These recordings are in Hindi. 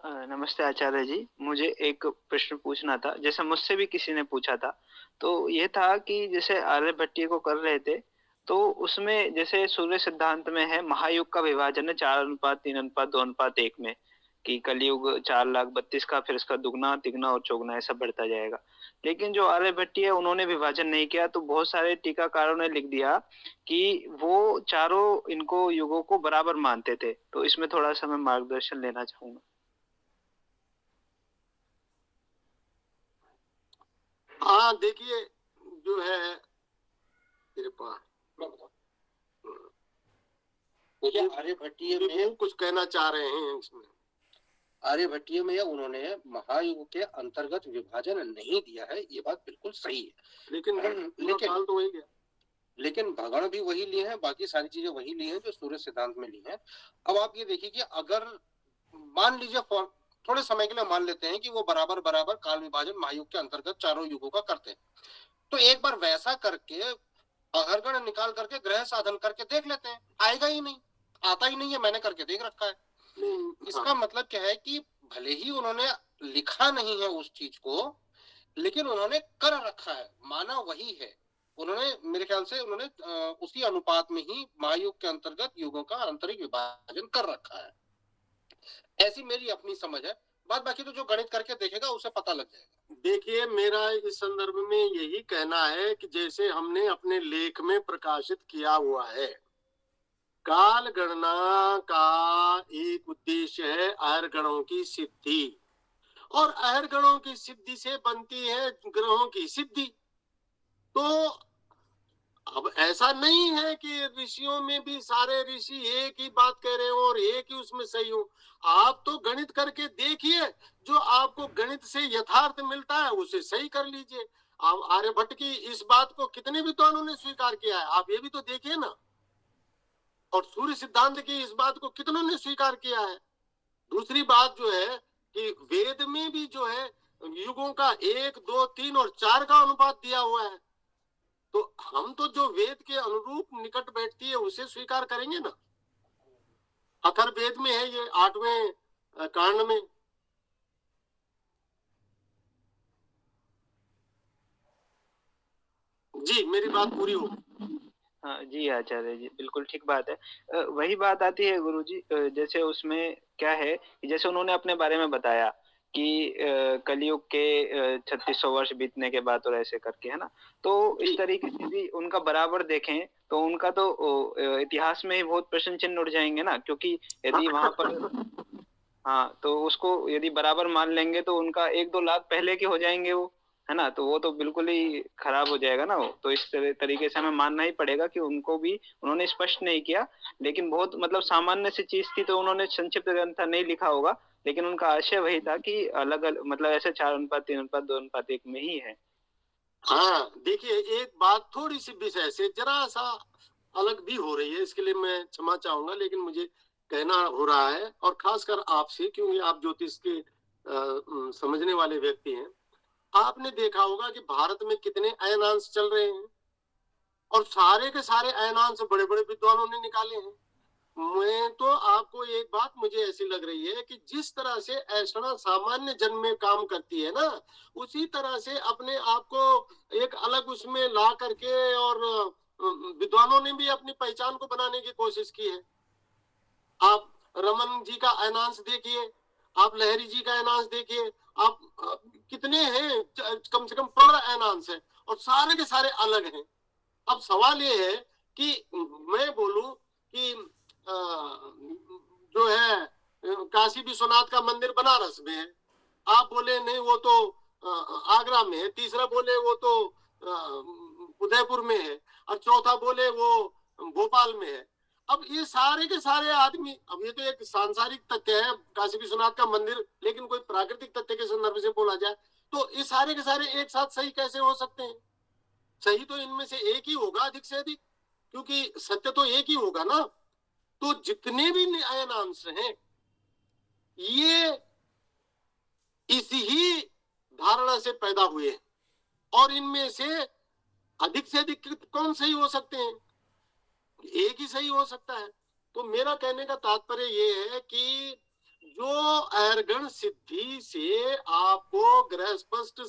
नमस्ते आचार्य जी। मुझे एक प्रश्न पूछना था, जैसे मुझसे भी किसी ने पूछा था। तो ये था कि जैसे आर्यभट्टीय को कर रहे थे, तो उसमें जैसे सूर्य सिद्धांत में है महायुग का विभाजन है 4 अनुपात 3 अनुपात 2 अनुपात 1 में, कि कलयुग 4,32,000 का फिर इसका दुगना, तिगुना और चौगुना ऐसा बढ़ता जाएगा। लेकिन जो आर्यभट्टीय है उन्होंने विभाजन नहीं किया, तो बहुत सारे टीकाकारों ने लिख दिया कि वो चारों इनको युगों को बराबर मानते थे। तो इसमें थोड़ा-सा मैं मार्गदर्शन लेना चाहूँगा। हाँ, देखिए जो है मेरे पास देखिए आर्यभट्टीय वो में कुछ कहना चाह रहे हैं इसमें। आर्यभट्टीय में उन्होंने महायुग के अंतर्गत विभाजन नहीं दिया है, ये बात बिल्कुल सही है। लेकिन लेकिन तो वही गया। लेकिन भगण भी वही लिए हैं, बाकी सारी चीजें वही ली हैं जो सूर्य सिद्धांत में ली हैं। अब आप ये देखिए कि अगर मान लीजिए थोड़े समय के लिए मान लेते हैं कि वो बराबर बराबर काल विभाजन महायुग के अंतर्गत चारों युगों का करते हैं, तो एक बार वैसा करके अहरगण निकाल करके ग्रह साधन करके देख लेते हैं, आएगा ही नहीं, आता ही नहीं है, मैंने करके देख रखा है। इसका मतलब क्या है कि भले ही उन्होंने लिखा नहीं है उस चीज को, लेकिन उन्होंने कर रखा है, माना वही है। उन्होंने मेरे ख्याल से उन्होंने उसी अनुपात में ही महायुग के अंतर्गत युगों का आंतरिक विभाजन कर रखा है। ऐसी मेरी अपनी समझ है, बात बाकी तो जो गणित करके देखेगा उसे पता लग जाएगा। देखिए मेरा इस संदर्भ में यही कहना है कि जैसे हमने अपने लेख में प्रकाशित किया हुआ है, काल गणना का एक उद्देश्य है अहरगणों की सिद्धि, और अहरगणों की सिद्धि से बनती है ग्रहों की सिद्धि। तो अब ऐसा नहीं है कि ऋषियों में भी सारे ऋषि एक ही बात कह रहे हो और एक ही उसमें सही हो। आप तो गणित करके देखिए, जो आपको गणित से यथार्थ मिलता है उसे सही कर लीजिए। आप आर्यभट्ट की इस बात को कितने विद्वानों ने स्वीकार किया है, आप ये भी तो देखिए ना। और सूर्य सिद्धांत की इस बात को कितनों ने स्वीकार किया है। दूसरी बात जो है कि वेद में भी जो है युगों का 1, 2, 3 और 4 का अनुपात दिया हुआ है। तो हम तो जो वेद के अनुरूप निकट बैठती है उसे स्वीकार करेंगे ना। अथर्ववेद में है ये 8वें कांड में। जी मेरी बात पूरी हो। हाँ जी, आचार्य जी, बिल्कुल ठीक बात है। वही बात आती है गुरुजी, जैसे उसमें क्या है कि जैसे उन्होंने अपने बारे में बताया कि कलयुग के 3600 वर्ष बीतने के बाद और ऐसे करके, है ना? तो इस तरीके से भी उनका बराबर देखें, तो उनका तो इतिहास में ही बहुत प्रश्न चिन्ह उठ जाएँगे ना, क्योंकि यदि वहाँ पर हाँ, तो उसको यदि बराबर मान लेंगे तो उनका 1-2 लाख पहले के हो जाएँगे वो, है ना? तो वो तो बिल्कुल ही खराब हो जाएगा ना वो। तो इस तरीके से हमें मानना ही पड़ेगा कि उनको भी उन्होंने स्पष्ट नहीं किया, लेकिन बहुत मतलब सामान्य सी चीज़ थी, तो उन्होंने संक्षिप्त ग्रंथ नहीं लिखा होगा, लेकिन उनका आशय वही था कि मतलब ऐसे 4 अनुपात 3 अनुपात 2 अनुपात 1 में ही है। हाँ देखिए, एक बात थोड़ी सी विषय से जरा सा अलग भी हो रही है, इसके लिए मैं क्षमा चाहूंगा, लेकिन मुझे कहना हो रहा है, और खासकर आपसे, क्योंकि आप ज्योतिष के समझने वाले व्यक्ति हैं। आपने देखा होगा कि भारत में कितने अयनांश चल रहे हैं, और सारे के सारे अयनांश बड़े बड़े विद्वानों ने निकाले हैं। मैं तो आपको एक बात मुझे ऐसी लग रही है कि जिस तरह से ऐसा सामान्य जन में काम करती है ना, उसी तरह से अपने आप को एक अलग उसमें ला करके, और विद्वानों ने भी अपनी पहचान को बनाने की कोशिश की है। आप रमन जी का अयनांश देखिए, आप लहरी जी का अयनांश देखिए, आप कितने हैं, कम से कम 15 अयनांश है, और सारे के सारे अलग हैं। अब सवाल ये है कि मैं बोलूं कि जो है काशी विश्वनाथ का मंदिर बनारस में है, आप बोले नहीं वो तो आगरा में है, तीसरा बोले वो तो उदयपुर में है, और चौथा बोले वो भोपाल में है। अब ये सारे के सारे आदमी, अब ये तो एक सांसारिक तथ्य है काशी विश्वनाथ का मंदिर, लेकिन कोई प्राकृतिक तथ्य के संदर्भ से बोला जाए तो ये सारे के सारे एक साथ सही कैसे हो सकते हैं? सही तो इनमें से एक ही होगा, अधिक से अधिक, क्योंकि सत्य तो एक ही होगा ना। तो जितने भी अयनांश हैं ये इस ही धारणा से पैदा हुए हैं, और इनमें से अधिक से अधिक कौन सही हो सकते हैं? एक ही सही हो सकता है। तो मेरा कहने का तात्पर्य ये है कि जो ऐरगण सिद्धि से आपको ग्रह स्पष्ट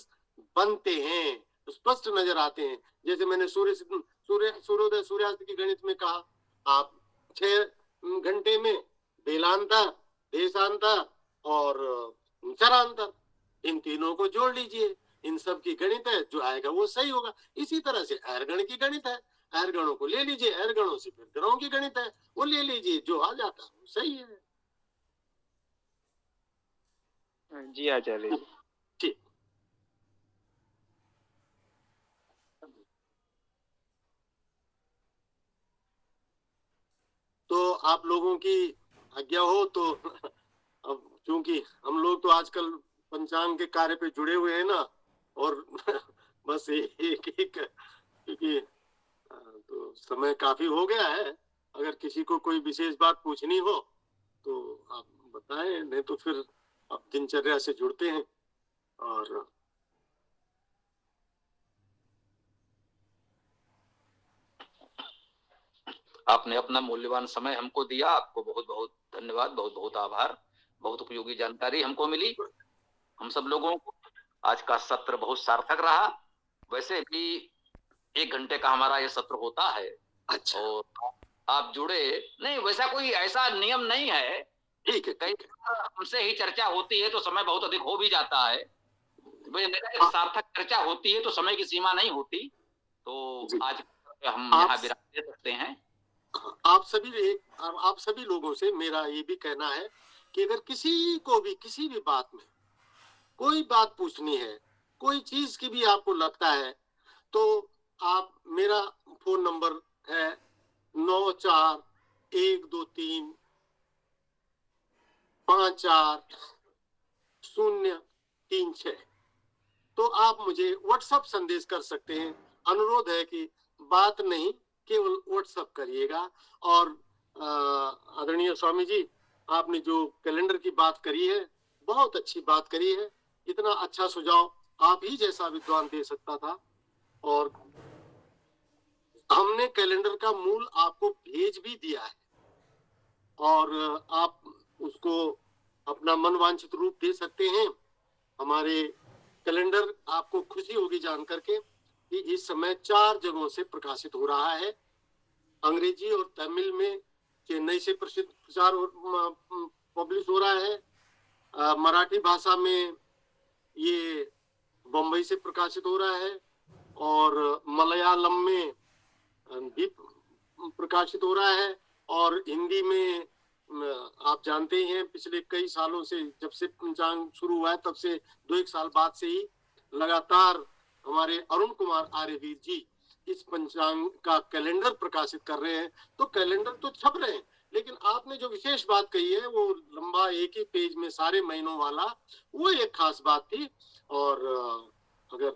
बनते हैं, स्पष्ट नजर आते हैं। जैसे मैंने सूर्योदय सूर्यास्त की गणित में कहा, आप 6 घंटे में बेलांतर, देशांतर और चरांतर, इन तीनों को जोड़ लीजिए, इन सब की गणित है, जो आएगा वो सही होगा। इसी तरह से ऐरगण की गणित है, ऐरगणों को ले लीजिए, ऐरगणों से फिर ग्रहों की गणित है, वो ले लीजिए, जो आ जाता है वो सही है। जी आचार्य जी। ठीक। तो आप लोगों की आज्ञा हो तो अब क्योंकि हम लोग तो आजकल पंचांग के कार्य पे जुड़े हुए हैं ना, और बस एक एक क्योंकि तो समय काफी हो गया है। अगर किसी को कोई विशेष बात पूछनी हो तो आप बताएं, नहीं तो फिर आप दिनचर्या से जुड़ते हैं। और आपने अपना मूल्यवान समय हमको दिया, आपको बहुत बहुत धन्यवाद, बहुत बहुत आभार। बहुत उपयोगी जानकारी हमको मिली, हम सब लोगों को। आज का सत्र बहुत सार्थक रहा। वैसे भी 1 घंटे का हमारा ये सत्र होता है। अच्छा, और आप जुड़े नहीं, वैसा कोई ऐसा नियम नहीं है। ठीक है, कई ठीक है। बार हमसे ही चर्चा होती है तो समय बहुत अधिक हो भी जाता है। एक सार्थक चर्चा होती है तो समय की सीमा नहीं होती। तो जी। आज हम आप यहाँ विराम दे सकते हैं। आप सभी लोगों से मेरा ये भी कहना है कि अगर किसी को भी किसी भी बात में कोई बात पूछनी है, कोई चीज की भी आपको लगता है, तो आप, मेरा फोन नंबर है 9412354036। तो आप मुझे व्हाट्सएप संदेश कर सकते हैं। अनुरोध है कि बात नहीं, केवल व्हाट्सएप करिएगा। और आदरणीय स्वामी जी, आपने जो कैलेंडर की बात करी है, बहुत अच्छी बात करी है। इतना अच्छा सुझाव आप ही जैसा विद्वान दे सकता था। और हमने कैलेंडर का मूल आपको भेज भी दिया है, और आप उसको अपना मनवांछित रूप दे सकते हैं। हमारे कैलेंडर, आपको खुशी होगी जान करके कि इस समय 4 जगहों से प्रकाशित हो रहा है। अंग्रेजी और तमिल में चेन्नई से प्रसिद्ध प्रचार पब्लिश हो रहा है। मराठी भाषा में ये बम्बई से प्रकाशित हो रहा है, और मलयालम में भी प्रकाशित हो रहा है, और हिंदी में आप जानते ही हैं, पिछले कई सालों से, जब से पंचांग शुरू हुआ है तब से 2-1 साल बाद से ही लगातार हमारे अरुण कुमार आर्यवीर जी इस पंचांग का कैलेंडर प्रकाशित कर रहे हैं। तो कैलेंडर तो छप रहे हैं, लेकिन आपने जो विशेष बात कही है, वो लंबा एक ही पेज में सारे महीनों वाला, वो एक खास बात थी। और अगर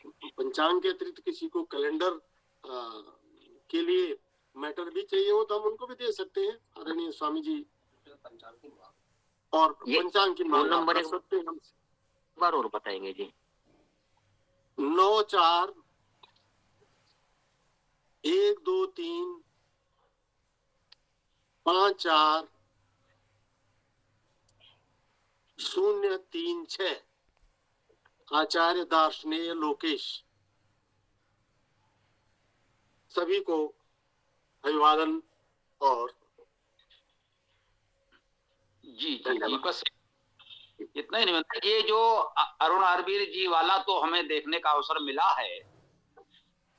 पंचांग के अतिरिक्त किसी को कैलेंडर के लिए मैटर भी चाहिए हो तो हम उनको भी दे सकते हैं, आदरणीय स्वामी जी। और पंचांग की मांग आप कर सकते हैं हमसे। बार और बताएंगे जी। 9412354036। आचार्य दार्शनेय लोकेश। सभी को अभिवादन। और जी जी जी, बस इतना ही निवेदन। ये जो अरुण आर्यवीर जी वाला तो हमें देखने का अवसर मिला है,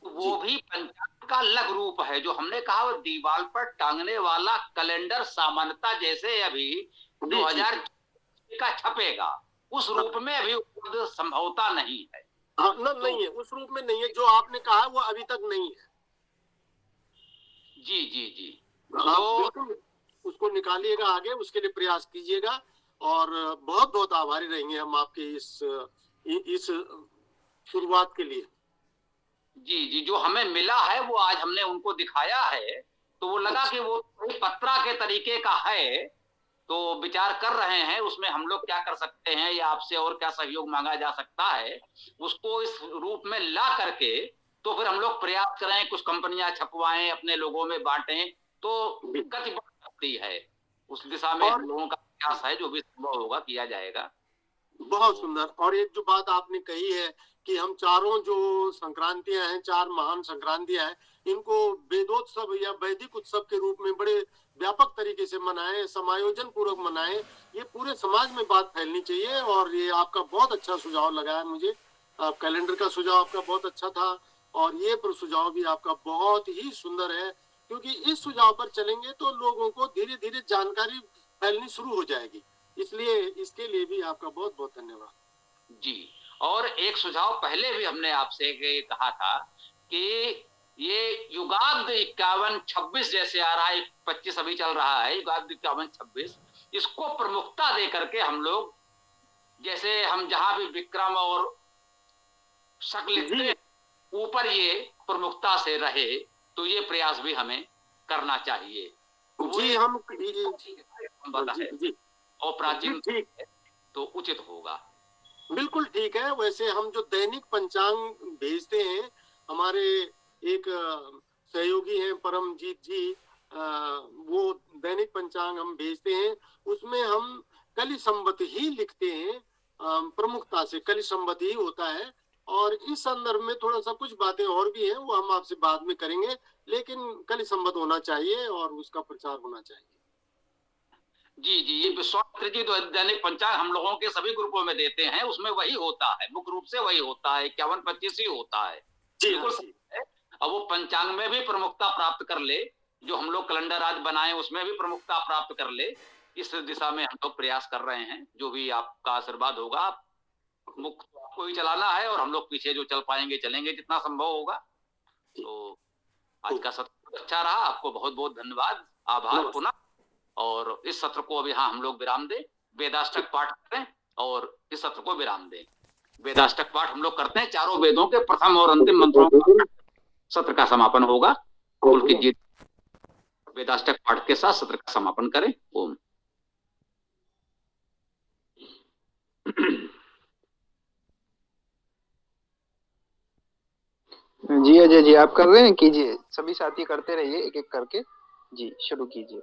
वो भी पंचांग का अलग रूप है। जो हमने कहा वो दीवार पर टांगने वाला कैलेंडर सामान्यता जैसे अभी 2000 का छपेगा, उस रूप में अभी उपलब्ध संभवता नहीं है। हाँ, नहीं है, उस रूप में नहीं है। जो आपने कहा वो अभी तक नहीं है। जी जी जी, आप बिल्कुल उसको निकालिएगा आगे, उसके लिए प्रयास कीजिएगा। और बहुत बहुत आभारी रहेंगे हम आपके इस शुरुआत के लिए। जी जी, जो हमें मिला है वो आज हमने उनको दिखाया है, तो वो लगा कि वो पत्रा के तरीके का है। तो विचार कर रहे हैं उसमें हम लोग क्या कर सकते हैं या आपसे और क्या सहयोग मांगा जा सकता है, उसको इस रूप में ला करके तो फिर हम लोग प्रयास करें, कुछ कंपनियां छपवाएं, अपने लोगों में बांटें, तो गति बढ़ सकती है। उस दिशा में हम लोगों का प्रयास है, जो भी संभव होगा किया जाएगा। बहुत सुंदर। और एक जो बात आपने कही है कि हम चारों जो संक्रांतियां हैं, 4 महान संक्रांतियां हैं, इनको वेदोत्सव या वैदिक उत्सव के रूप में बड़े व्यापक तरीके से मनाएं, समायोजन पूर्वक मनाएं। ये पूरे समाज में बात फैलनी चाहिए। और ये आपका बहुत अच्छा सुझाव लगा है मुझे। कैलेंडर का सुझाव आपका बहुत अच्छा था, और ये सुझाव भी आपका बहुत ही सुंदर है, क्योंकि इस सुझाव पर चलेंगे तो लोगों को धीरे धीरे जानकारी फैलनी शुरू हो जाएगी। इसलिए इसके लिए भी आपका बहुत बहुत धन्यवाद। जी। और एक सुझाव पहले भी हमने आपसे कहा था कि ये युगाब्द 51-26 जैसे आ रहा है, 25 अभी चल रहा है, युगाब्द 51-26, इसको प्रमुखता दे करके हम लोग, जैसे हम जहां भी विक्रम और शक लिखते हैं, ऊपर ये प्रमुखता से रहे, तो ये प्रयास भी हमें करना चाहिए। जी, हम जी, और प्राचीन ठीक, तो उचित होगा। बिल्कुल ठीक है। वैसे हम जो दैनिक पंचांग भेजते हैं, हमारे एक सहयोगी हैं परमजीत जी, वो दैनिक पंचांग हम भेजते हैं, उसमें हम कलि संवत ही लिखते हैं। प्रमुखता से कलि संवत ही होता है। और इस संदर्भ में थोड़ा सा कुछ बातें और भी हैं, वो हम आपसे बाद में करेंगे, लेकिन कलि संवत होना चाहिए और उसका प्रचार होना चाहिए। जी जी, ये विश्वामित्र जी तो दैनिक पंचांग हम लोगों के सभी ग्रुपों में देते हैं, उसमें वही होता है, मुख्य रूप से वही होता है, 51-25 ही होता है। बिल्कुल सही है। अब वो पंचांग में भी प्रमुखता प्राप्त कर ले, जो हम लोग कैलेंडर आज बनाए उसमें भी प्रमुखता प्राप्त कर ले, इस दिशा में हम लोग प्रयास कर रहे हैं। जो भी आपका आशीर्वाद होगा, मुख्य आपको ही चलाना है, और हम लोग पीछे जो चल पाएंगे चलेंगे जितना संभव होगा। तो आज का सत्र अच्छा रहा, आपको बहुत बहुत धन्यवाद, आभार पुनः। और इस सत्र को अभी हम लोग विराम दें, वेदाष्टक पाठ करें और इस सत्र को विराम दें। वेदाष्टक पाठ हम लोग करते हैं, चारों वेदों के प्रथम और अंतिम मंत्रों का सत्र का समापन होगा। पुलकित जी वेदाष्टक पाठ के साथ सत्र का समापन करें। ओम। जी अजय जी, आप कर रहे हैं, कीजिए, सभी साथी करते रहिए एक एक करके। जी शुरू कीजिए।